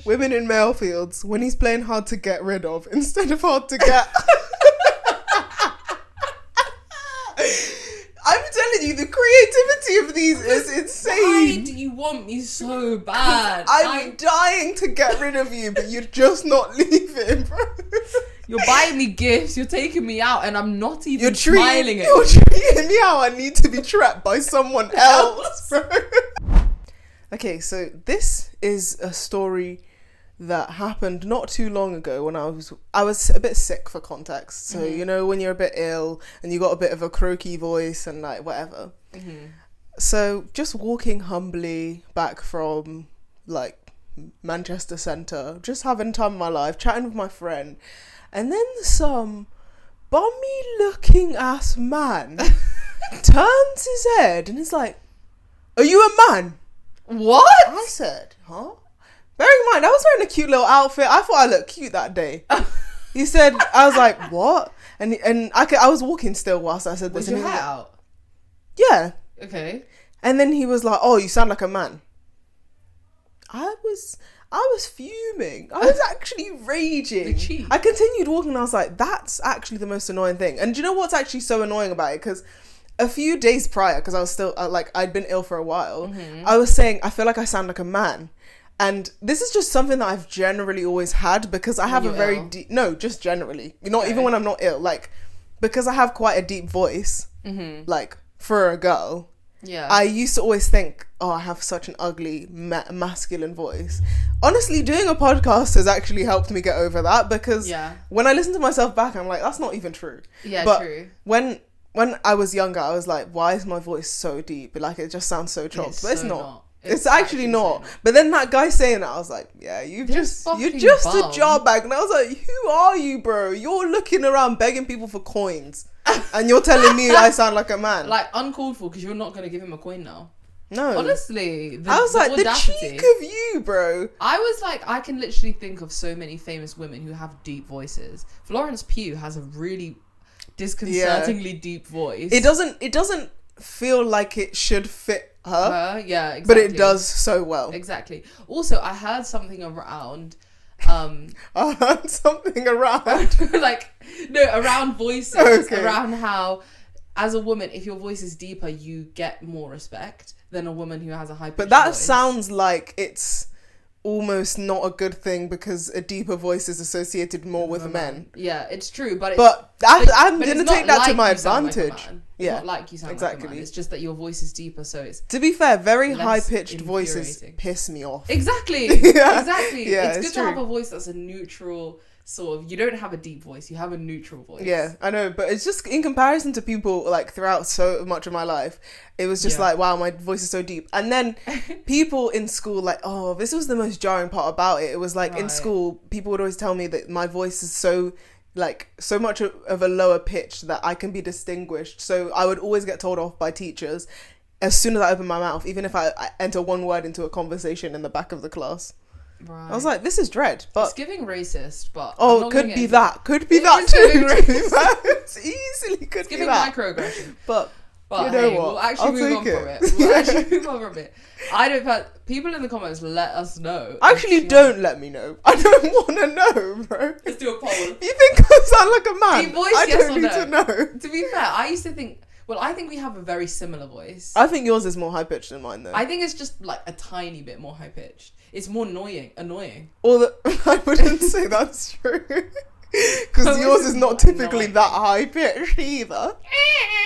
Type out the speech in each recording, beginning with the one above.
Women in male fields, when he's playing hard to get rid of instead of hard to get. I'm telling you, the creativity of these is insane. Why do you want me so bad? I'm dying to get rid of you, but you're just not leaving, bro. You're buying me gifts, you're taking me out, and I'm not even smiling at You're you. treating me how I need to be trapped by someone else, bro. Okay, so this is a story that happened not too long ago when I was a bit sick, for context. So you know when you're a bit ill and you got a bit of a croaky voice and like whatever. So just walking humbly back from like Manchester Centre, just having time of my life, chatting with my friend, and then some bummy looking ass man turns his head and is like, "Are you a man?" What? I said, "Huh?" Bearing in mind, I was wearing a cute little outfit. I thought I looked cute that day. He said, I was like, "What?" And I was walking still whilst I said this. Was your hair out? Yeah. Okay. And then he was like, "Oh, you sound like a man." I was fuming. I was actually raging. The cheek. I continued walking and I was like, that's actually the most annoying thing. And do you know what's actually so annoying about it? Because a few days prior, because I was still, I'd been ill for a while, I was saying, I feel like I sound like a man. And this is just something that I've generally always had because I have a very deep, no, just generally, not even when I'm not ill, like, because I have quite a deep voice, like, for a girl. Yeah. I used to always think, oh, I have such an ugly masculine voice. Honestly, doing a podcast has actually helped me get over that because when I listen to myself back, I'm like, that's not even true. Yeah, but true. When I was younger, I was like, why is my voice so deep? Like, it just sounds so chopped. But it's not. It's actually not. But then that guy saying that, I was like, yeah, you're just a jar bag. And I was like, who are you, bro? You're looking around begging people for coins. And you're telling me I sound like a man. Like, uncalled for, because you're not going to give him a coin now. No. Honestly. I was like, audacity. The cheek of you, bro. I was like, I can literally think of so many famous women who have deep voices. Florence Pugh has a really disconcertingly deep voice. It doesn't feel like it should fit her. Yeah, exactly. But it does so well. Exactly. Also, I heard something around... I heard something around. around voices. Okay. Around how, as a woman, if your voice is deeper, you get more respect than a woman who has a high pitched voice. But that sounds like it's almost not a good thing because a deeper voice is associated more with men. Yeah, it's true, but I'm gonna take that to my advantage. It's not like you sound like a man. It's just that your voice is deeper, so it's... To be fair, very high-pitched voices piss me off. Exactly. Yeah. Exactly. Yeah, it's good true. to have a voice that's a neutral sort of... You don't have a deep voice, you have a neutral voice. Yeah, I know, but it's just in comparison to people, like, throughout so much of my life, it was just like, wow, my voice is so deep. And then people in school, like, oh, this was the most jarring part about it. It was like, in school, people would always tell me that my voice is so... like so much of a lower pitch that I can be distinguished. So I would always get told off by teachers as soon as I open my mouth, even if I enter one word into a conversation in the back of the class. Right. I was like, this is dread. But it's giving racist, but could be that too. It's easily could be that. Microaggression. But you know hey, what? We'll actually move on from it. We'll actually move on from it. People in the comments, let us know. Actually, don't let me know. I don't want to know, bro. Let's do a poll. You think I sound like a man? Deep voice, I yes don't or need no? to know. To be fair, I used to think... Well, I think we have a very similar voice. I think yours is more high-pitched than mine, though. I think it's just, like, a tiny bit more high-pitched. It's more annoying. I wouldn't say that's true. Because yours is not typically that high-pitched either.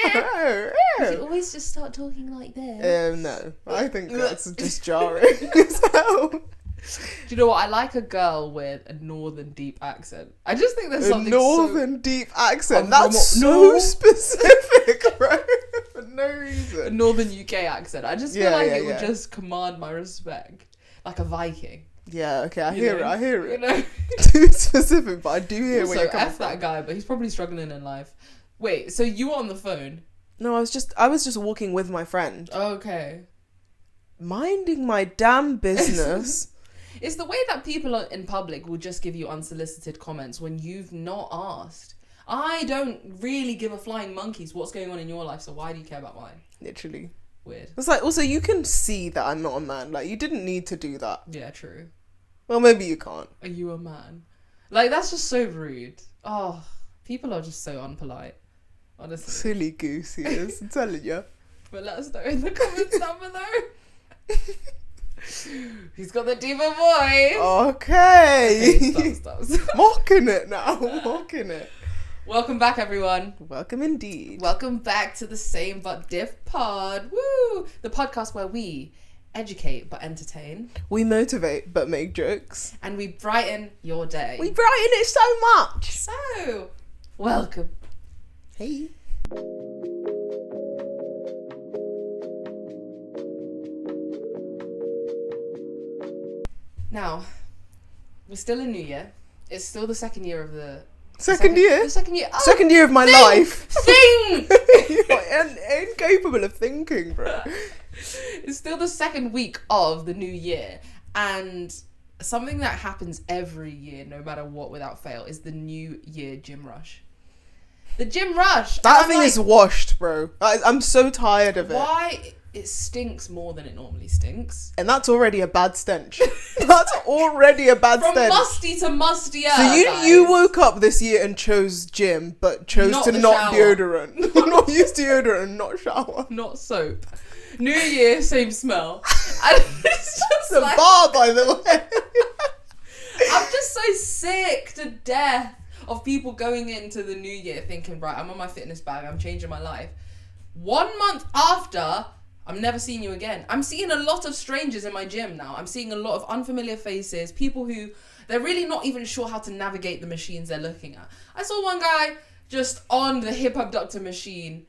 You should always just start talking like this. No. I think that's just jarring as hell. Do you know what? I like a girl with a northern deep accent. I just think there's something deep accent. That's so specific, bro. For no reason. A northern UK accent. I just feel like it would just command my respect. Like a Viking. Yeah, okay, I hear it. You know? Too specific, but I do hear where you're coming from. That guy, but he's probably struggling in life. Wait, so you were on the phone? No, I was just walking with my friend. Okay. Minding my damn business. It's the way that people in public will just give you unsolicited comments when you've not asked. I don't really give a flying monkeys what's going on in your life, so why do you care about mine? Literally. Weird. It's like, also, you can see that I'm not a man. Like, you didn't need to do that. Yeah, true. Well, maybe you can't. Are you a man? Like, that's just so rude. Oh, people are just so unpolite. Honestly. Silly goose he is, I'm telling you. But let us know in the comments down below. He's got the deeper voice. Okay. Stop. Mocking it now. Mocking it. Welcome back, everyone. Welcome indeed. Welcome back to the Same But Diff Pod. Woo! The podcast where we educate but entertain. We motivate but make jokes. And we brighten your day. We brighten it so much. So, welcome. Hey. Now, we're still in New Year. It's still the second year of the... Second year? The second year. Oh, second year of my life. Think! You're incapable of thinking, bro. It's still the second week of the new year. And something that happens every year, no matter what, without fail, is the New Year gym rush. The gym rush! That thing is washed, bro. I'm so tired of it. Why? It stinks more than it normally stinks. And that's already a bad stench. That's already a bad From stench. musty to mustier. So you woke up this year and chose gym, but chose Not to the not shower. deodorant. Not use deodorant and not shower. Not soap. New Year, same smell. And it's just It's a like, bar, by the way. I'm just so sick to death of people going into the new year thinking, right, I'm on my fitness bag, I'm changing my life. 1 month after, I'm never seeing you again. I'm seeing a lot of strangers in my gym now. I'm seeing a lot of unfamiliar faces, people who, they're really not even sure how to navigate the machines they're looking at. I saw one guy just on the hip abductor machine.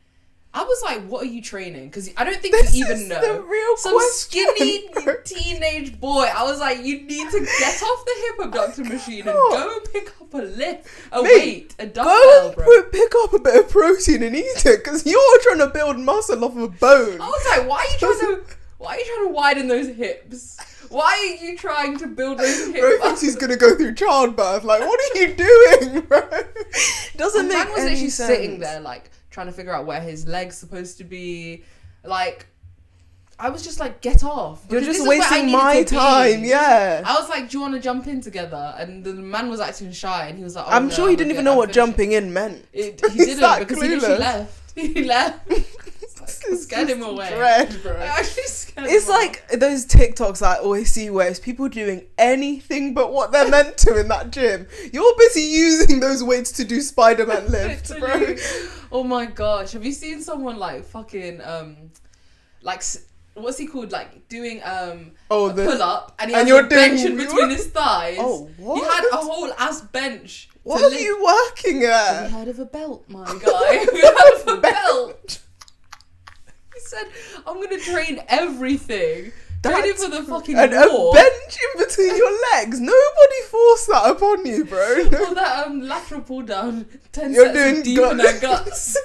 I was like, what are you training? Because I don't think This you even is know. the real Some question. skinny teenage boy. I was like, you need to get off the hip abductor machine and God. go and pick up a lift, a Mate, weight, a dumbbell, Go bro. pick up a bit of protein and eat it, because you're trying to build muscle off a bone. I was like, why are you trying to widen those hips? Why are you trying to build those hips? Bro thinks he's gonna go through childbirth. Like, what are you doing, bro? Doesn't And make man was any literally sense. sitting there, like, trying to figure out where his leg's supposed to be. Like, I was just like, get off. You're because just this is where I wasting needed my to be. time, yeah. I was like, do you want to jump in together? And the man was acting shy, and he was like, oh, I'm no, sure he I'm didn't good, even know I'm what finished. jumping in meant. He He's didn't, that because he literally clueless. left. He left. I scared him away. Dread, bro. I actually scared It's him away. like those TikToks I always see where it's people doing anything but what they're meant to in that gym. You're busy using those weights to do Spider-Man lifts, bro. Literally. Oh my gosh, have you seen someone like fucking like what's he called, like doing Oh, a the pull up, and he and had you're a bench doing- in between his thighs. Oh, what? He had a whole ass bench. What to are lift. you working Have you at? heard of a belt, my guy? Have you heard of a belt? He said, I'm gonna train everything. Training That's for the fucking And a war. bench in between your legs. Nobody forced that upon you, bro. Or that lateral pull down, 10 You're sets doing of deep in their guts.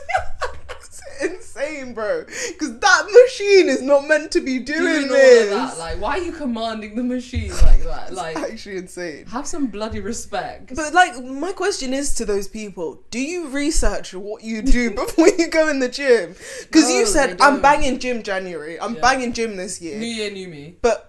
It's insane, bro. Because that machine is not meant to be doing Doing all this. of that. Like, why are you commanding the machine like that? Like, It's actually insane. have some bloody respect. But like, my question is to those people: do you research what you do before you go in the gym? Because No, you said they I'm don't. banging gym January, I'm Yeah. banging gym this year, New year, new me. but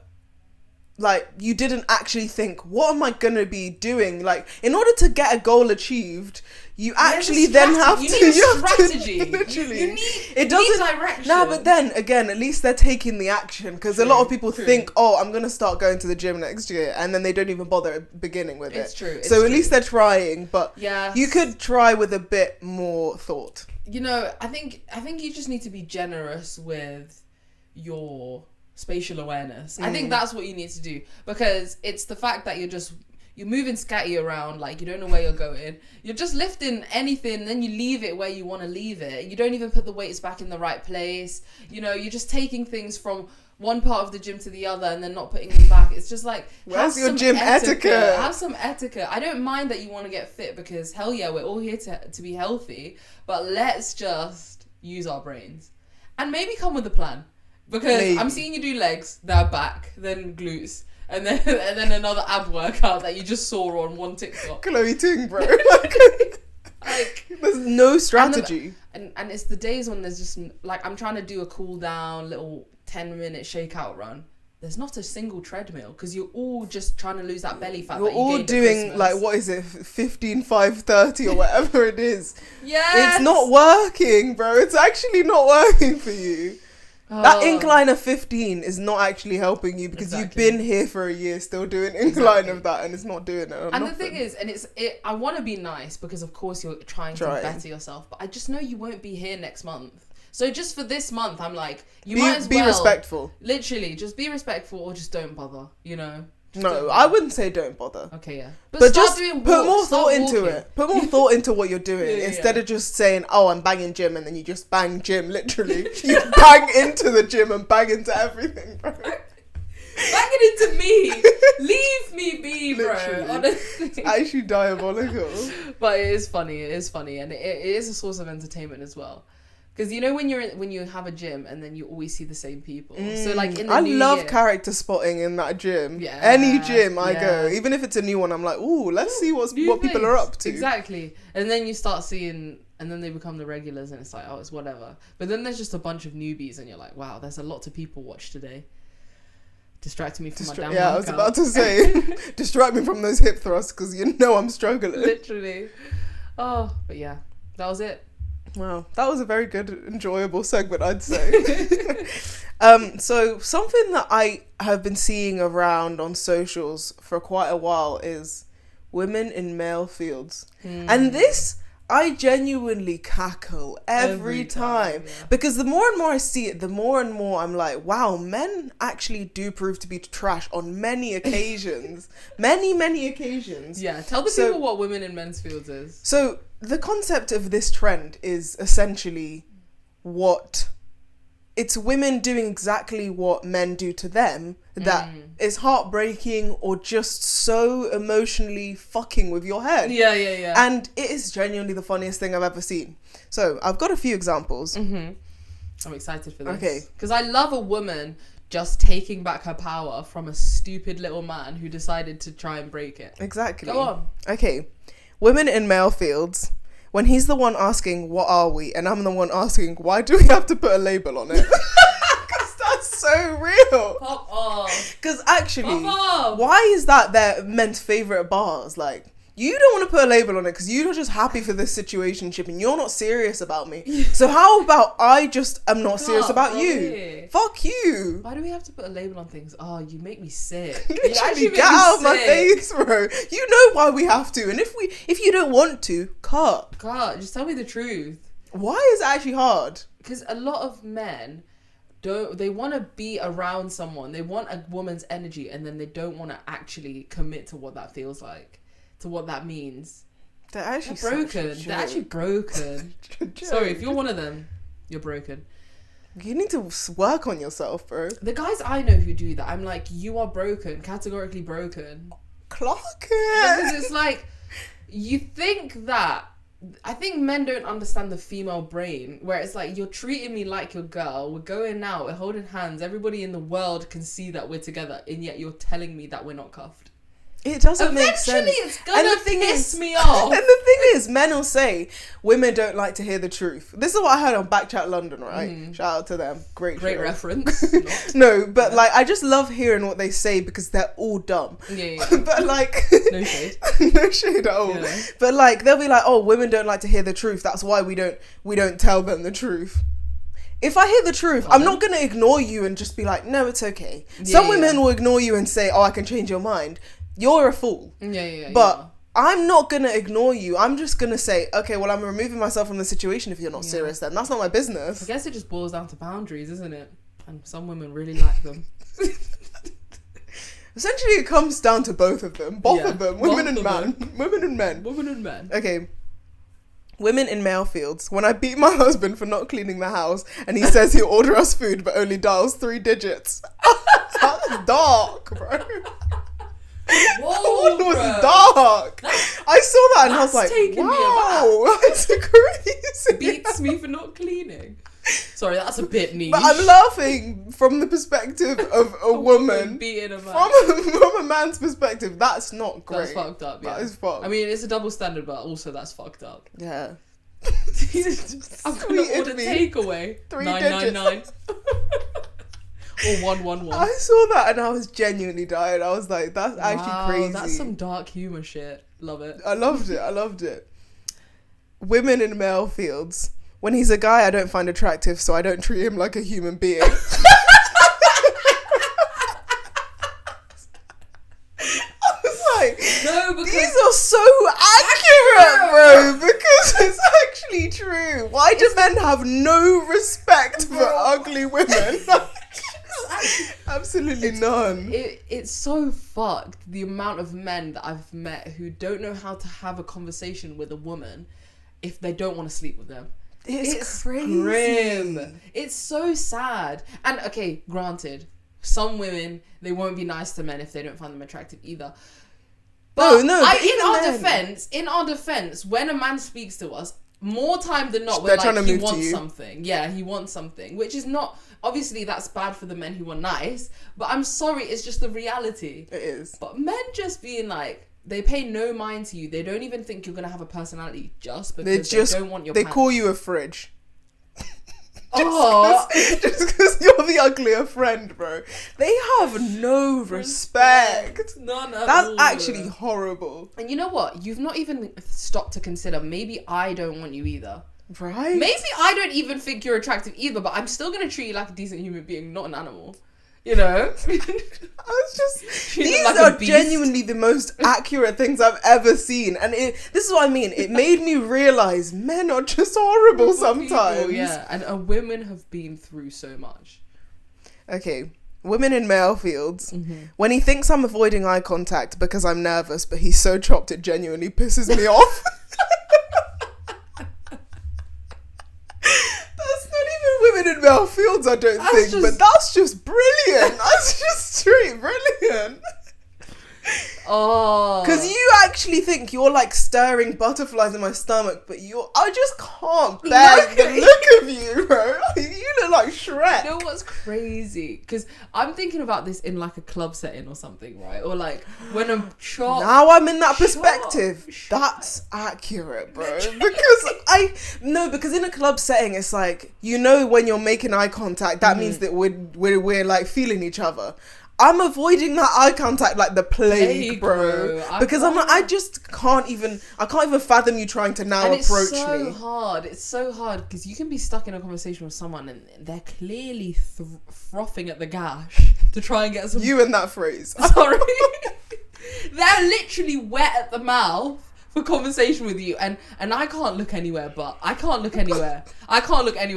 like you didn't actually think, what am I gonna be doing? Like, in order to get a goal achieved, you actually then have You to. need a you have to- strategy. literally, You need, it you need doesn't. direction. Nah, but then again, at least they're taking the action, because a lot True, of people true. think, oh, I'm gonna start going to the gym next year, and then they don't even bother beginning with It's it. true, it's So at true. least they're trying, but Yes. you could try with a bit more thought. You know, I think you just need to be generous with your spatial awareness. I think that's what you need to do, because it's the fact that you're moving scatty around, like you don't know where you're going. You're just lifting anything, then you leave it where you want to leave it. You don't even put the weights back in the right place. You know, you're just taking things from one part of the gym to the other and then not putting them back. It's just like, Where's have your some gym etiquette? Have some etiquette. I don't mind that you want to get fit, because hell yeah, we're all here to be healthy, but let's just use our brains and maybe come with a plan. Because Maybe. I'm seeing you do legs, then back, then glutes, and then another ab workout that you just saw on one TikTok. Chloe Ting, bro. Like, There's no strategy. and it's the days when there's just like, I'm trying to do a cool down little 10-minute shakeout run. there's not a single treadmill because you're all just trying to lose that belly fat. You're that you all gained at doing Christmas. like, what is it, 15, 5:30 or whatever it is. Yes! It's not working, bro. It's actually not working for you. That incline of 15 is not actually helping you because Exactly. you've been here for a year still doing incline of that, and it's not doing it. And the thing is, I want to be nice because of course you're trying to better yourself, but I just know you won't be here next month. So just for this month, I'm like, might as well be respectful. Literally, just be respectful or just don't bother. You know. Just No, don't I wouldn't say don't bother. Okay, yeah. But start just doing put walks, more start thought into walking. it. Put more thought into what you're doing Yeah, instead yeah. of just saying, "Oh, I'm banging gym," and then you just bang gym. Literally, you bang into the gym and bang into everything, bro. Bang it into me. Leave me be, bro. Literally. Honestly. It's actually diabolical. But it is funny, and it is a source of entertainment as well. Because you know when you have a gym and then you always see the same people. So like in the I new love year, character spotting in that gym. Yeah, Any gym I go, yeah. even if it's a new one, I'm like, ooh, let's see what new people are things. up to. Exactly. And then you start seeing, and then they become the regulars, and it's like, oh, it's whatever. But then there's just a bunch of newbies, and you're like, wow, there's a lot to people watch today. Distracting me from my damn Yeah, I was workout. about to say, distract me from those hip thrusts because you know I'm struggling. Literally. Oh, but yeah, that was it. Wow, that was a very good, enjoyable segment, I'd say. So something that I have been seeing around on socials for quite a while is women in male fields. And this, I genuinely cackle every time. yeah. Because the more and more I see it, the more and more I'm like, wow, men actually do prove to be trash on many occasions. many occasions. Yeah, tell the people what women in men's fields is. So the concept of this trend is essentially it's women doing exactly what men do to them that is heartbreaking or just so emotionally fucking with your head. Yeah. And it is genuinely the funniest thing I've ever seen. So I've got a few examples. I'm excited for this. Okay. Because I love a woman just taking back her power from a stupid little man who decided to try and break it. Exactly. Go on. Okay. Women in male fields, when he's the one asking, what are we? And I'm the one asking, why do we have to put a label on it? Because that's so real. Pop off. Because actually, Pop off. why is that their men's favourite bars? Like, you don't want to put a label on it because you're just happy for this situationship and you're not serious about me. So how about I just am not serious about you? Really? Fuck you. Why do we have to put a label on things? Oh, you make me sick. You Literally, actually make get me out of my sick. face, bro. You know why we have to. And if you don't want to, cut. God, just tell me the truth. Why is it actually hard? Because a lot of men they want to be around someone. They want a woman's energy, and then they don't want to actually commit to what that feels like, to what that means. They're actually They're broken. They're actually broken. Sorry, if you're one of them, you're broken. You need to work on yourself, bro. The guys I know who do that, I'm like, you are broken, categorically broken. Clock Because it. it's like, you think that, I think men don't understand the female brain, where it's like, you're treating me like your girl, we're going out, we're holding hands, everybody in the world can see that we're together, and yet you're telling me that we're not cuffed. It doesn't make sense. Eventually it's gonna piss me off. And the thing is, men will say women don't like to hear the truth. This is what I heard on Backchat London, right? Shout out to them. Great show. reference. No, but like I just love hearing what they say because they're all dumb. Yeah. But like No shade. no shade at all. Yeah. But like they'll be like, oh, women don't like to hear the truth. That's why we don't tell them the truth. If I hear the truth, I'm not going to ignore you and just be like, no, it's okay. Some women will ignore you and say, oh, I can change your mind. You're a fool. Yeah. But I'm not going to ignore you. I'm just going to say, okay, well, I'm removing myself from the situation if you're not serious then. That's not my business. I guess it just boils down to boundaries, isn't it? And some women really like them. Essentially, it comes down to both of them. Both Yeah, of them. both Women and of men. Women and men. Women and men. Okay. Women in male fields. When I beat my husband for not cleaning the house and he says he'll order us food but only dials 3 digits. That's dark, bro. Whoa, That was bro. dark. I saw that and I was like, taking me wow, that's crazy. Beats me for not cleaning. Sorry, that's a bit niche. But I'm laughing from the perspective of a woman. Beating a man. From a man's perspective, that's not great. That's fucked up, yeah. That is fucked. I mean, it's a double standard, but also that's fucked up. Yeah. I'm gonna Tweeted order me. takeaway. 3 999. Or 111. I saw that and I was genuinely dying. I was like, that's actually crazy. That's some dark humor shit. Love it. I loved it. Women in male fields. When he's a guy I don't find attractive, so I don't treat him like a human being. No, because these are so accurate, bro, because it's actually true. Why do men have no respect for ugly women? Absolutely none. It's so fucked, the amount of men that I've met who don't know how to have a conversation with a woman if they don't want to sleep with them. It's crazy. Grim. It's so sad. And okay, granted, some women, they won't be nice to men if they don't find them attractive either. But in our defense, when a man speaks to us, more time than not, we're like, he wants something. Yeah, he wants something, which is not, obviously that's bad for the men who are nice, but I'm sorry, it's just the reality. It is. But men just being like, they pay no mind to you. They don't even think you're going to have a personality just because they don't want your They pants. call you a fridge. Just because you're the uglier friend, bro. They have no respect. None at That's all. actually horrible. And you know what? You've not even stopped to consider, maybe I don't want you either. Right? Maybe I don't even think you're attractive either, but I'm still going to treat you like a decent human being, not an animal. You know? These are genuinely the most accurate things I've ever seen. And this is what I mean. It made me realise men are just horrible sometimes. People, yeah, and women have been through so much. Okay. Women in male fields. Mm-hmm. When he thinks I'm avoiding eye contact because I'm nervous, but he's so chopped it genuinely pisses me off. Women in male fields, I don't think, but that's just brilliant. That's just straight brilliant. Oh, because you actually think you're like stirring butterflies in my stomach, but I just can't bear the look of you, bro. You look like Shrek. You know what's crazy? Because I'm thinking about this in like a club setting or something, right? Or like when I'm chopped. Now I'm in that perspective. That's accurate, bro. Because in a club setting, it's like, you know, when you're making eye contact, that means that we're like feeling each other. I'm avoiding that eye contact like the plague, bro. Because I just can't even fathom you trying to now approach me. It's so hard because you can be stuck in a conversation with someone and they're clearly frothing at the gash to try and get some. You and that phrase. Sorry. They're literally wet at the mouth for conversation with you, and I can't look anywhere. I can't look anywhere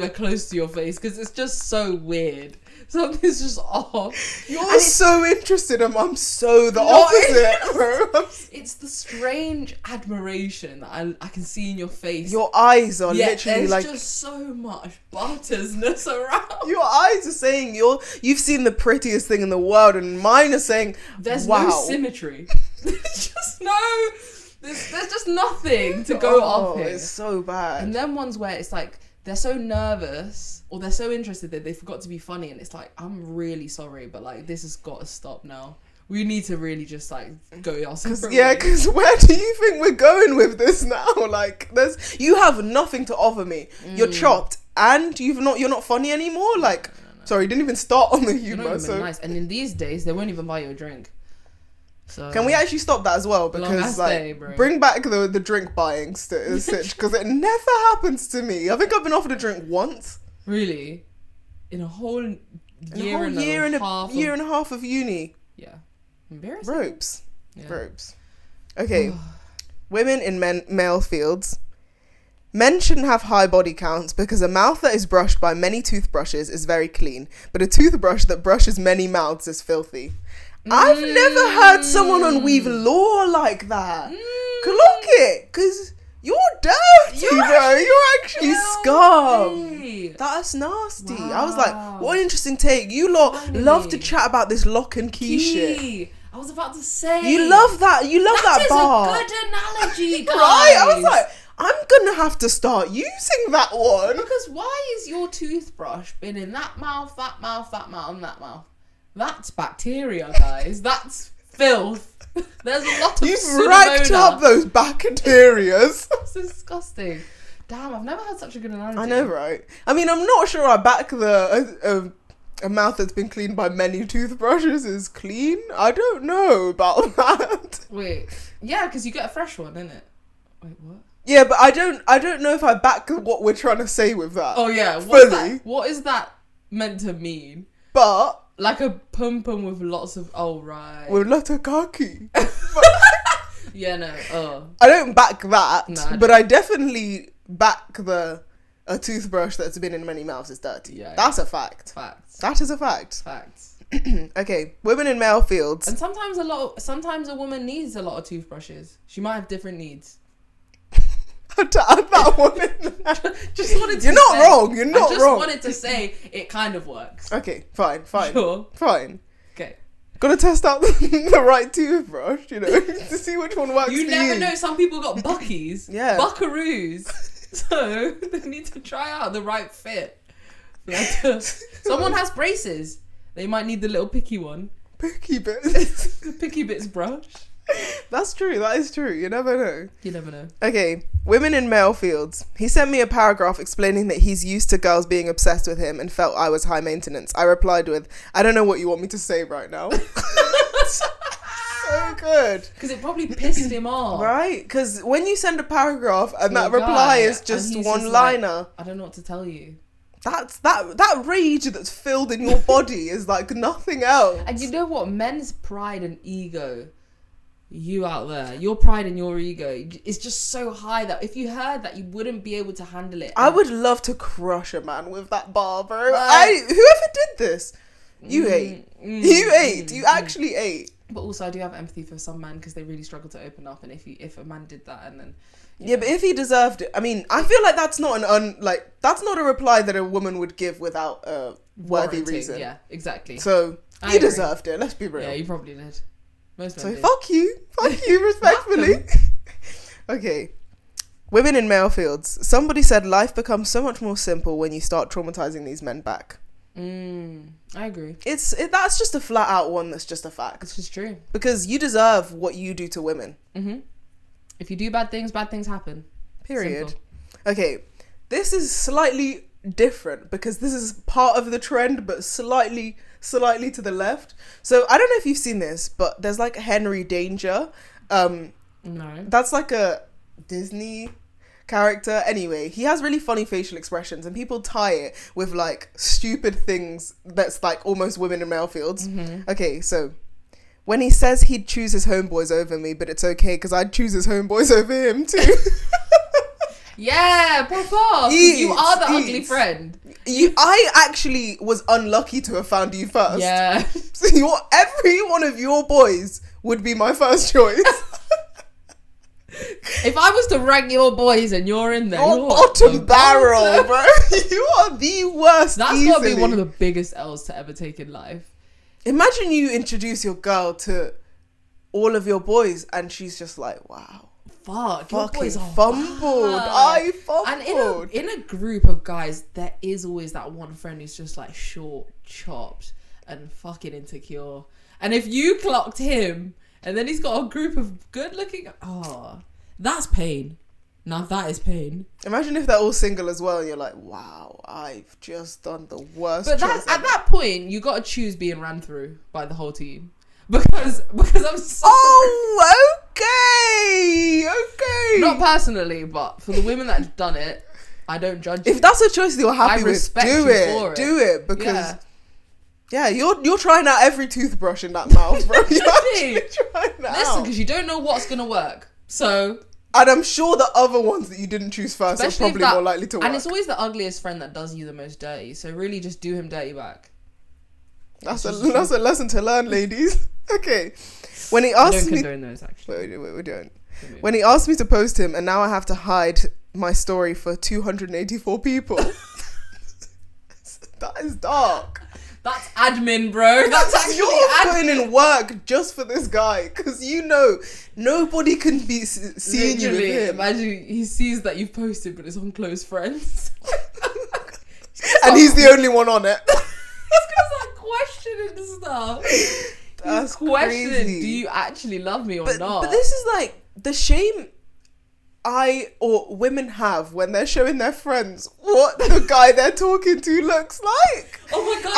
close to your face because it's just so weird. Something's just off. You're so interested and I'm so the opposite, bro. It's the strange admiration that I can see in your face. Your eyes are literally like... there's just so much buttersness around. Your eyes are saying you've seen the prettiest thing in the world, and mine are saying, there's wow. No symmetry. There's just nothing to go off here. It's so bad. And then ones where it's like, they're so nervous or they're so interested that they forgot to be funny, and it's like, I'm really sorry, but like, this has got to stop now. We need to really just like go our separate ways. Yeah, because where do you think we're going with this now? Like, you have nothing to offer me. You're chopped and you're not funny anymore. Like, no. Sorry, you didn't even start on the humor. You're not even nice. And in these days, they won't even buy you a drink. So can we actually stop that as well? Because bring back the drink buying sitch, because it never happens to me. I think I've been offered a drink once. Really? In a whole year and a half of uni. Yeah. Embarrassing. Ropes. Okay. Women in male fields. Men shouldn't have high body counts because a mouth that is brushed by many toothbrushes is very clean, but a toothbrush that brushes many mouths is filthy. I've never heard someone on Weave Law like that. Clock it, because you're dirty, bro. You're actually scum. That's nasty. Wow. I was like, what an interesting take. You lot love to chat about this lock and key shit. I was about to say. You love that. You love that bar. That is a good analogy, guys. Right? I was like, I'm going to have to start using that one. Because why is your toothbrush been in that mouth, and that mouth? That's bacteria, guys. That's filth. There's a lot of You've racked up those bacterias. That's disgusting. Damn, I've never had such a good analogy. I know, right? I mean, I'm not sure I back the a mouth that's been cleaned by many toothbrushes is clean? I don't know about that. Wait. Yeah, because you get a fresh one, innit? Wait, what? Yeah, but I don't know if I back what we're trying to say with that. Oh yeah, fully. What is that meant to mean? But Like a pum pum with lots of right. with lots of khaki. Yeah, no. Oh. I don't back that, No, I but I definitely back a toothbrush that's been in many mouths is dirty. Yeah, That's a fact. Facts. That is a fact. Facts. Okay, women in male fields. And sometimes a woman needs a lot of toothbrushes. She might have different needs. To add that one in. Just wanted to You're not say- wrong. You're not I just wrong. wanted to say it kind of works. Okay, fine. Sure. Fine. Okay. Gotta test out the right toothbrush, you know, to see which one works You for never you. know. Some people got buckies. Yeah. Buckaroos. So they need to try out the right fit. Someone has braces. They might need the little picky one. Picky bits. The picky bits brush. That's true. That is true. You never know. You never know. Okay, women in male fields. He sent me a paragraph explaining that he's used to girls being obsessed with him and felt I was high maintenance. I replied with, I don't know what you want me to say right now. So good. Because it probably pissed him off. Right? Because when you send a paragraph and To that a reply guy, is and just he's one just liner, like, I don't know what to tell you. that's that rage that's filled in your body is like nothing else. And you know what? Men's pride and ego, you out there, your pride and your ego is just so high that if you heard that, you wouldn't be able to handle it. I would love to crush a man with that bar, bro. Like- Whoever did this, you ate. You ate. You actually ate. But also, I do have empathy for some men because they really struggle to open up. And if a man did that and then Yeah, but if he deserved it, I mean, I feel like that's not that's not a reply that a woman would give without a worthy warranting, reason. yeah, exactly. So I he agree. deserved it. Let's be real. Yeah, you probably did. Most So men did. fuck you, respectfully. Okay, women in male fields. Somebody said life becomes so much more simple when you start traumatizing these men back. I agree. That's just a flat out one. That's just a fact It's just true. because you deserve what you do to women. If you do bad things happen. Period. Simple. Okay, this is slightly different because this is part of the trend, but slightly to the left. So I don't know if you've seen this, but there's like Henry Danger. No. That's like a Disney character. Anyway, he has really funny facial expressions, and people tie it with like stupid things that's like almost women in male fields. Okay, so when he says he'd choose his homeboys over me, but it's okay because I'd choose his homeboys over him too. Yeah, pop off. You are the ugly friend. I actually was unlucky to have found you first. Yeah. So every one of your boys would be my first choice. If I was to rank your boys and you're in there, You're you're bottom the barrel, bottom. bro. You are the worst. That's easily. gotta be one of the biggest L's to ever take in life. Imagine you introduce your girl to all of your boys, and she's just like, "Wow, Fuck, your fucking boys are fumbled. bad. I fumbled." And in a group of guys, there is always that one friend who's just like short, chopped, and fucking insecure. And if you clocked him, and then he's got a group of good-looking, that's pain. Now that is pain. Imagine if they're all single as well, and you're like, "Wow, I've just done the worst." But choice at ever." that point, you got to choose being ran through by the whole team because I'm so Oh, okay. not personally, but for the women that have done it, I don't judge. If you. that's a choice that you're happy with, respect do you it. for it. Do it because Yeah. yeah, you're trying out every toothbrush in that mouth, bro. You're actually trying that Listen, out. because you don't know what's gonna work. So And I'm sure the other ones that you didn't choose first are especially if probably more likely to work. and it's always the ugliest friend that does you the most dirty. So really, just do him dirty back. That's a lesson to learn, ladies. Okay. When he I asked don't me, condone those actually. wait, we don't. When he asked me to post him, and now I have to hide my story for 284 people. That is dark. That's admin, bro. That's actually You're admin. putting in work just for this guy because you know nobody can be seeing you with Literally, him, imagine he sees that you've posted, but it's on close friends. and he's the only one on it. He's gonna start questioning stuff. That's Questioning, crazy. do you actually love me or not? But this is like the shame. women have when they're showing their friends what the guy they're talking to looks like. Oh my god,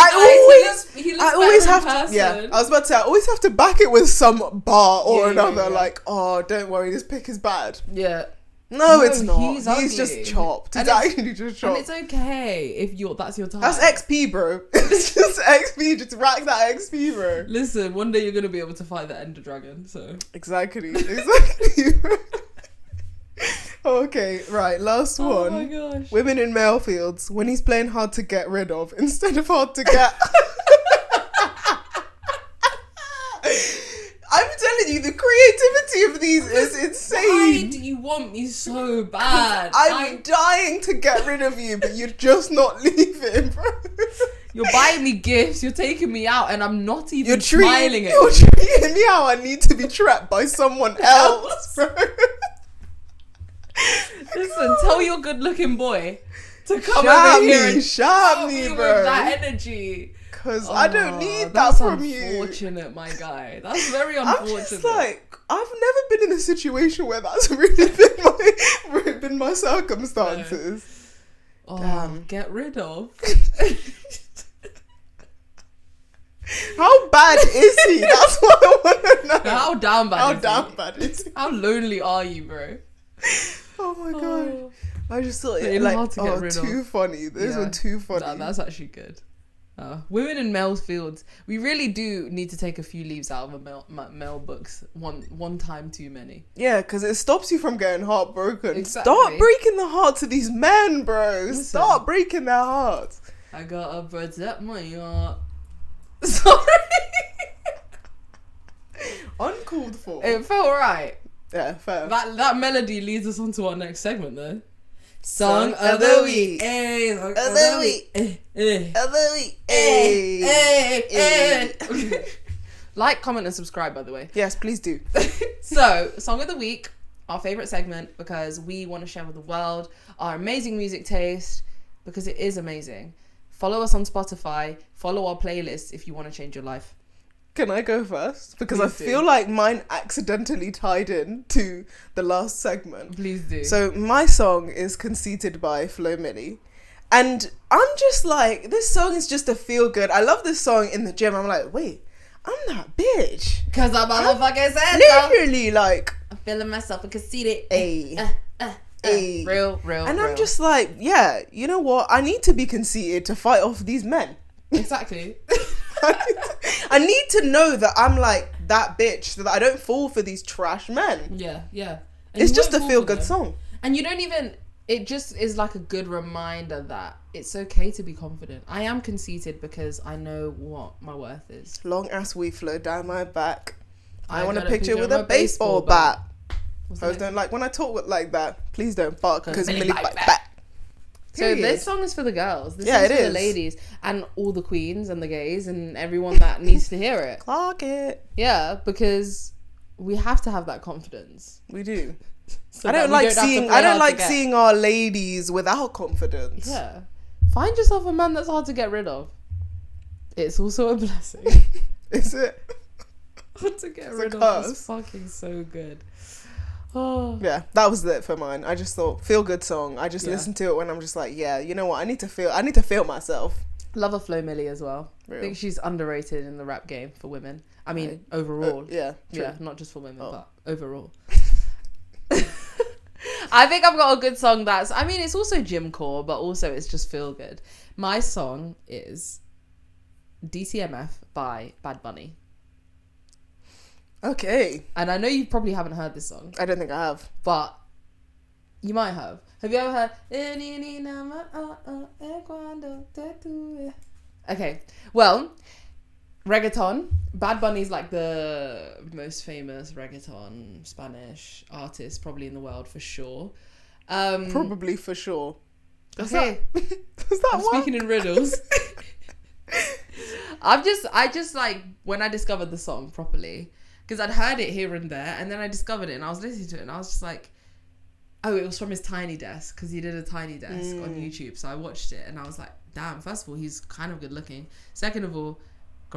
he looks I always better have in person. to. Yeah, I was about to say I always have to back it with some bar or another. Yeah. Like, oh, don't worry, this pic is bad. Yeah. No, it's not. He's ugly. just chopped. He's And it's- actually just chopped. And it's okay if that's your type. That's XP, bro. It's just XP. Just rack that XP, bro. Listen, one day you're gonna be able to fight the Ender Dragon. So Exactly. Okay, right. Last one. oh my gosh. Women in male fields. When he's playing hard to get rid of instead of hard to get. I'm telling you, the creativity of these is Why insane. do you want me so bad? I'm dying to get rid of you, but you're just not leaving, bro. You're buying me gifts. You're taking me out, and I'm not even You're smiling at you're you. treating me how I need to be trapped by someone else, bro. Listen, tell your good-looking boy to come Shout over here me, and shout me, with bro. that energy. Because I don't Oh, need that that's from you. unfortunate, my guy. That's very I'm unfortunate. just like, I've never been in a situation where that's really been my circumstances. oh, damn. get rid of. How bad is he? That's what I want to know. How down bad How is damn he? bad is he? How lonely are you, bro? Oh my god. Oh. I just thought They're it like, hard to get oh, rid too of. funny. Those Yeah. were too funny. That's actually good. Women in male fields. We really do need to take a few leaves out of male books. One time too many. Yeah, because it stops you from getting heartbroken. Exactly. Start breaking the hearts of these men, bro. Listen. Start breaking their hearts. I gotta protect my heart. Sorry. Uncalled for. It felt right. Yeah, fair. That melody leads us on to our next segment though. Song of the week. Song Of the week. Other week. Hey. Like, comment, and subscribe, by the way. Yes, please do. So, Song of the Week, our favourite segment, because we want to share with the world our amazing music taste, because it is amazing. Follow us on Spotify. Follow our playlist if you want to change your life. Can I go first? Because Please I do. feel like mine accidentally tied in to the last segment. Please do. So my song is Conceited by Flo Milli. And I'm just like, this song is just a feel good. I love this song in the gym. I'm like, wait, I'm that bitch. Because I'm motherfucking said so. Literally like, I'm feeling myself and conceited. ayy. Ayy. Real. And I'm just like, yeah, you know what? I need to be conceited to fight off these men. Exactly. I need to know that I'm like that bitch so that I don't fall for these trash men. Yeah. And It's you just a won't fall feel for good them. song. And you don't even, it just is like a good reminder that it's okay to be confident. I am conceited because I know what my worth is. Long ass weave flow down my back. I want a got picture with a baseball bat. What's I the was name? don't like when I talk like that. Please don't bark because Millie Millie bite bite back. back. So Period. this song is for the girls. This Yeah, is it for the is. ladies and all the queens and the gays and everyone that needs to hear it. Clock it. Yeah, because we have to have that confidence. We do. So I that don't we like have to seeing. play I don't hard to like get. seeing our ladies without confidence. Yeah. Find yourself a man that's hard to get rid of. It's also a blessing. Is it? Hard to get It's a rid of curse. is fucking so good. Oh. Yeah, that was it for mine. I just thought feel good song. I just Yeah. listen to it when I'm just like, yeah, you know what? I need to feel myself. Love a Flo Milli as well. Real. I think she's underrated in the rap game for women. I mean, overall. Yeah, true. Yeah, not just for women, Oh. but overall. I think I've got a good song that's, I mean, it's also gym core, but also it's just feel good. My song is DTMF by Bad Bunny. Okay. And I know you probably haven't heard this song, I don't think I have. but you might have. Have you ever heard? Okay, well, reggaeton. Bad Bunny's like the most famous reggaeton Spanish artist probably in the world for sure. Probably for sure. Okay, Does that I'm work? speaking in riddles. I just like when I discovered the song properly, because I'd heard it here and there, and then I discovered it and I was listening to it and I was just like, oh, it was from his Tiny Desk, because he did a Tiny Desk on YouTube. So I watched it and I was like, damn, first of all, he's kind of good looking. Second of all,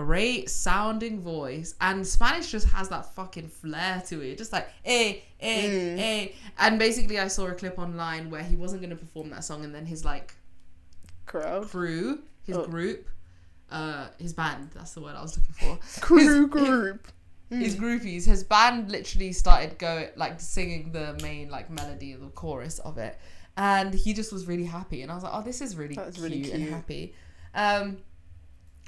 great sounding voice, and Spanish just has that fucking flair to it, just like and basically I saw a clip online where he wasn't going to perform that song, and then his like crew, his group, his band, that's the word I was looking for, group. His groupies, his band literally started singing the main like melody, the chorus of it, and he just was really happy, and I was like, oh, this is really cute and happy.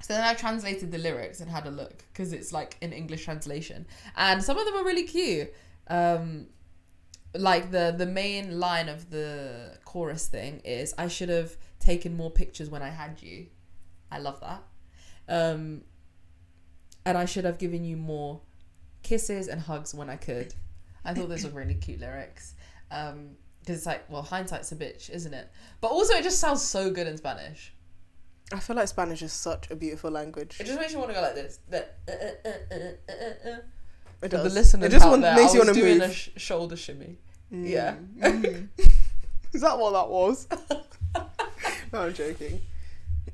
So then I translated the lyrics and had a look, because it's like an English translation, and some of them are really cute. Like the main line of the chorus thing is, I should have taken more pictures when I had you. I love that. And I should have given you more kisses and hugs when I could. I thought those were really cute lyrics. Because it's like, well, hindsight's a bitch, isn't it? But also it just sounds so good in Spanish. I feel like Spanish is such a beautiful language. It just makes you want to go like this. It does. The listeners it just out there, makes you I was want to doing move. a shoulder shimmy. Yeah. Is that what that was? No, I'm joking.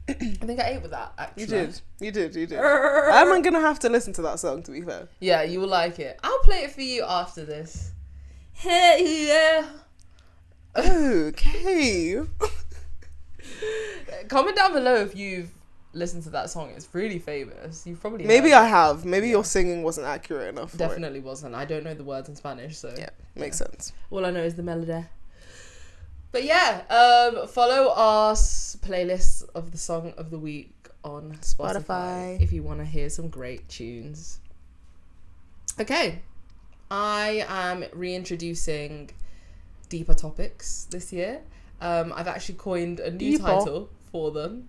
I think I ate with that, actually. You did. I'm gonna have to listen to that song, to be fair. Yeah, you will like it. I'll play it for you after this. Hey, yeah. Okay. Comment down below if you've listened to that song. It's really famous. You've probably Maybe heard I have. Maybe your singing wasn't accurate enough. Definitely wasn't. I don't know the words in Spanish, so yeah, makes sense. All I know is the melody. But yeah, follow our playlists of the song of the week on Spotify if you want to hear some great tunes. Okay, I am reintroducing deeper topics this year. I've actually coined a new title for them,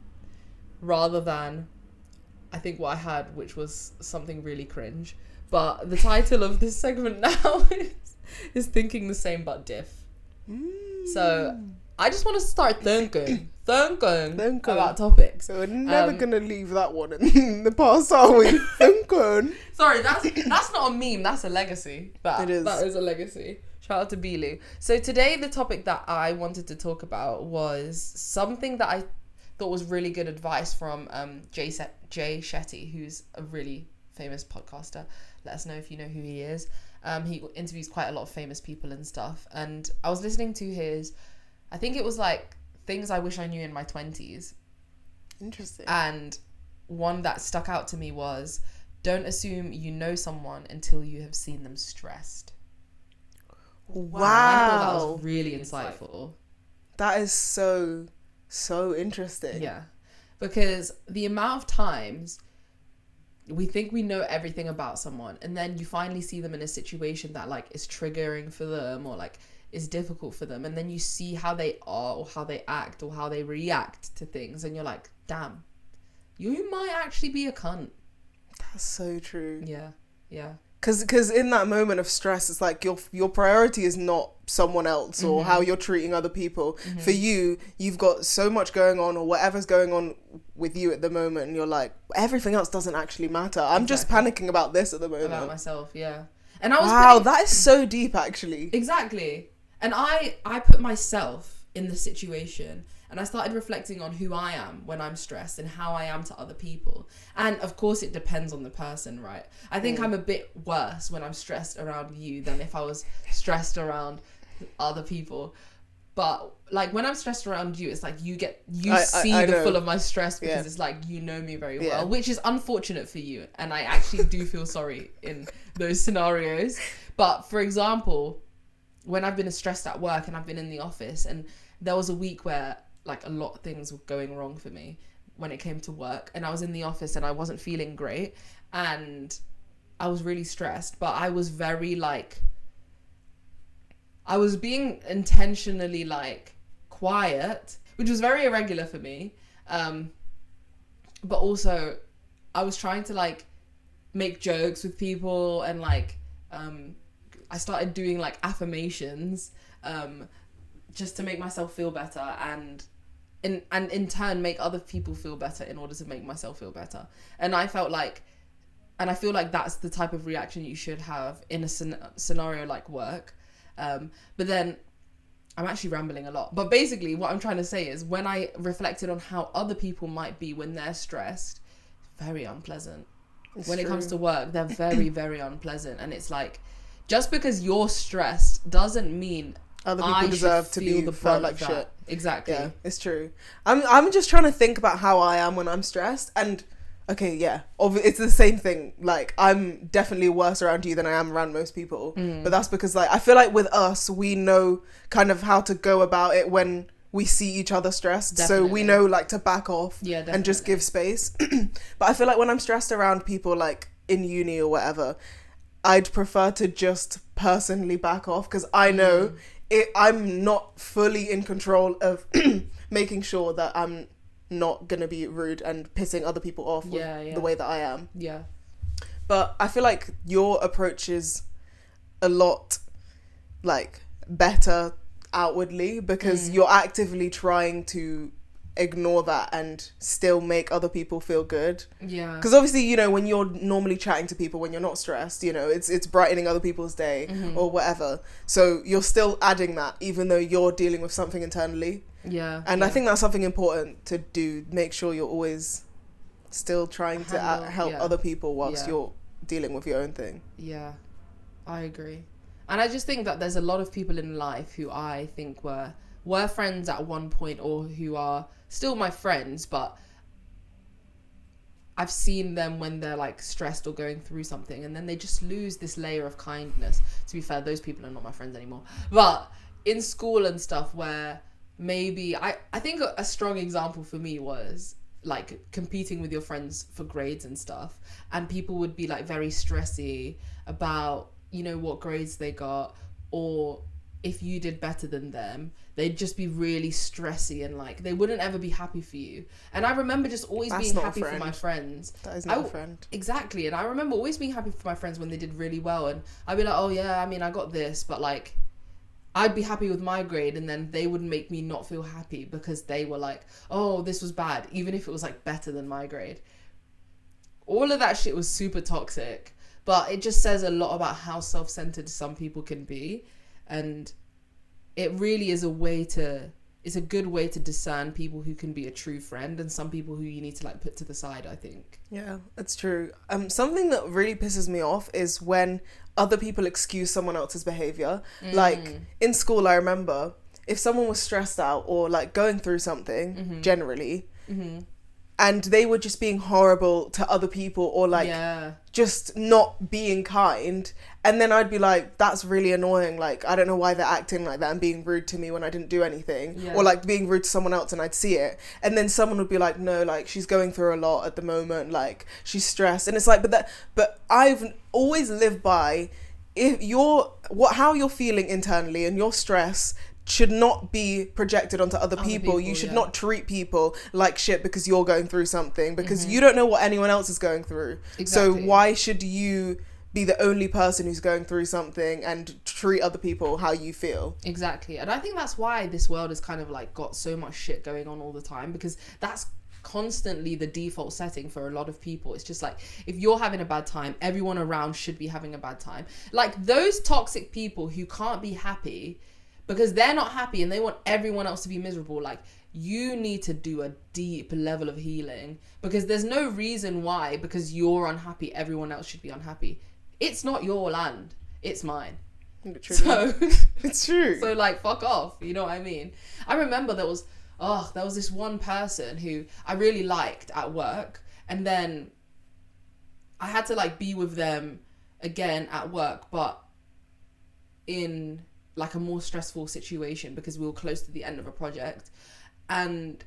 rather than I think what I had, which was something really cringe. But the title of this segment now is Thinking the Same But Diff. So I just want to start thinking about topics. So we're never gonna leave that one in the past, are we? Thinking. Sorry, that's not a meme. That's a legacy. It is. That is a legacy. Shout out to Bilu. So today the topic that I wanted to talk about was something that I thought was really good advice from Jay Shetty, who's a really famous podcaster. Let us know if you know who he is. He interviews quite a lot of famous people and stuff. And I was listening to his, I think it was like Things I Wish I Knew in My 20s. Interesting. And one that stuck out to me was, don't assume you know someone until you have seen them stressed. Wow. I thought that was really insightful. That is so interesting. Yeah. Because the amount of times we think we know everything about someone, and then you finally see them in a situation that like is triggering for them, or like is difficult for them, and then you see how they are, or how they act, or how they react to things, and you're like, damn, you might actually be a cunt. That's so true. Yeah. Because in that moment of stress, it's like your priority is not someone else or how you're treating other people. Mm-hmm. For you, you've got so much going on, or whatever's going on with you at the moment, and you're like, everything else doesn't actually matter. I'm just panicking about this at the moment. About myself, yeah. And I was that is so deep, actually. Exactly. And I put myself in the situation, and I started reflecting on who I am when I'm stressed and how I am to other people. And of course it depends on the person, right? I think I'm a bit worse when I'm stressed around you than if I was stressed around other people. But like when I'm stressed around you, it's like you see the full of my stress, because it's like you know me very well, which is unfortunate for you. And I actually do feel sorry in those scenarios. But for example, when I've been stressed at work and I've been in the office, and there was a week where like a lot of things were going wrong for me when it came to work, and I was in the office and I wasn't feeling great, and I was really stressed, but I was very like, I was being intentionally like quiet, which was very irregular for me. But also I was trying to like make jokes with people, and like, I started doing like affirmations, just to make myself feel better, and in turn make other people feel better in order to make myself feel better. And I feel like that's the type of reaction you should have in a scenario like work. But then I'm actually rambling a lot. But basically what I'm trying to say is, when I reflected on how other people might be when they're stressed, very unpleasant. It's When it true. comes to work, they're very, very unpleasant. And it's like, just because you're stressed doesn't mean Other people I deserve should to feel be the felt brunt like of that. shit. Exactly. Yeah, it's true. I'm just trying to think about how I am when I'm stressed, and okay, yeah, it's the same thing. Like, I'm definitely worse around you than I am around most people, but that's because, like, I feel like with us, we know kind of how to go about it when we see each other stressed. So we Definitely. know, like, to back off Yeah, and just definitely. give space. But I feel like when I'm stressed around people, like in uni or whatever, I'd prefer to just personally back off, because I know I'm not fully in control of making sure that I'm not gonna be rude and pissing other people off with Yeah. the way that I am. Yeah. But I feel like your approach is a lot like better outwardly, because you're actively trying to ignore that and still make other people feel good. Yeah. Because obviously, you know, when you're normally chatting to people when you're not stressed, you know, it's brightening other people's day or whatever. So you're still adding that, even though you're dealing with something internally. Yeah. And I yeah. think that's something important to do. Make sure you're always still trying to Handle- help yeah. other people whilst Yeah. you're dealing with your own thing. Yeah, I agree. And I just think that there's a lot of people in life who I think were friends at one point, or who are still my friends, but I've seen them when they're like stressed or going through something, and then they just lose this layer of kindness. To be fair, those people are not my friends anymore. But in school and stuff, where maybe I think a strong example for me was like competing with your friends for grades and stuff, and people would be like very stressy about, you know, what grades they got, or if you did better than them, they'd just be really stressy, and like they wouldn't ever be happy for you. And I remember just always That's being not a happy for friend. my friends. That is not a friend. Exactly. And I remember always being happy for my friends when they did really well, and I'd be like, oh yeah, I mean, I got this, but like I'd be happy with my grade, and then they would make me not feel happy because they were like, oh, this was bad, even if it was like better than my grade. All of that shit was super toxic, but it just says a lot about how self-centered some people can be. And it really is it's a good way to discern people who can be a true friend and some people who you need to like put to the side, I think. Yeah, that's true. Something that really pisses me off is when other people excuse someone else's behavior. Like in school, I remember if someone was stressed out or like going through something generally, and they were just being horrible to other people, or like just not being kind, and then I'd be like, that's really annoying, like I don't know why they're acting like that and being rude to me when I didn't do anything, or like being rude to someone else, and I'd see it, and then someone would be like, no, like she's going through a lot at the moment, like she's stressed, and it's like, but I've always lived by, if how you're feeling internally and your stress should not be projected onto other people. You should not treat people like shit because you're going through something, because you don't know what anyone else is going through. So why should you be the only person who's going through something and treat other people how you feel? Exactly. And I think that's why this world has kind of like got so much shit going on all the time, because that's constantly the default setting for a lot of people. It's just like, if you're having a bad time, everyone around should be having a bad time. Like those toxic people who can't be happy because they're not happy and they want everyone else to be miserable, like you need to do a deep level of healing, because there's no reason why, because you're unhappy, everyone else should be unhappy. It's not your land, it's mine. Literally. So it's true. So like, fuck off, you know what I mean? I remember there was this one person who I really liked at work, and then I had to like be with them again at work, but in like a more stressful situation because we were close to the end of a project, and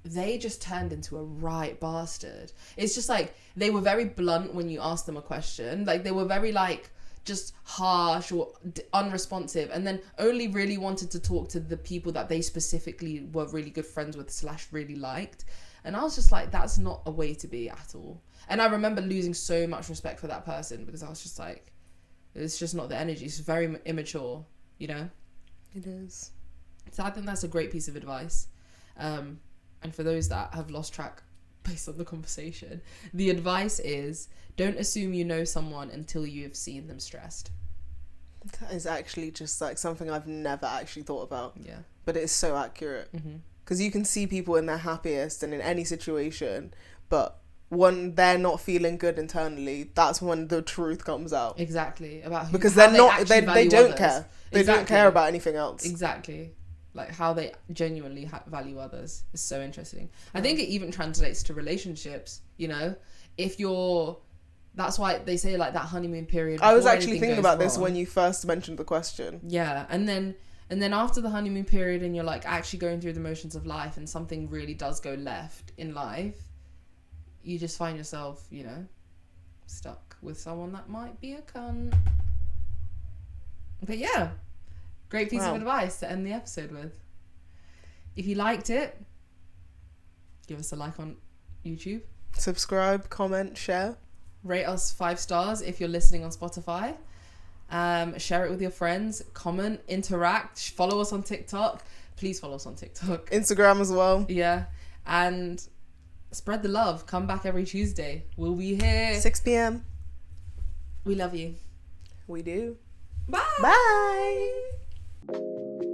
they just turned into a right bastard. It's just like, they were very blunt when you asked them a question, like they were very like just harsh or unresponsive, and then only really wanted to talk to the people that they specifically were really good friends with / really liked. And I was just like, that's not a way to be at all. And I remember losing so much respect for that person because I was just like, it's just not the energy. It's very immature, you know? It is. So I think that's a great piece of advice. And for those that have lost track based on the conversation, the advice is, don't assume you know someone until you have seen them stressed. That is actually just like something I've never actually thought about. Yeah. But it is so accurate. Because you can see people in their happiest and in any situation, but when they're not feeling good internally, that's when the truth comes out. Exactly. About Because how they're not, actually they value don't others. care. They Exactly. don't care about anything else. Exactly. Like how they genuinely value others is so interesting. I think it even translates to relationships, you know? If you're... That's why they say like that honeymoon period. I was before actually anything thinking goes about this wrong. when you first mentioned the question. Yeah, and then after the honeymoon period and you're like actually going through the motions of life and something really does go left in life, you just find yourself, you know, stuck with someone that might be a cunt. But yeah, great piece of advice to end the episode with. If you liked it, give us a like on YouTube. Subscribe, comment, share. Rate us 5 stars if you're listening on Spotify. Share it with your friends. Comment, interact. Follow us on TikTok. Please follow us on TikTok. Instagram as well. Yeah. And spread the love. Come back every Tuesday. We'll be here. 6 p.m. We love you. We do. Bye. Bye.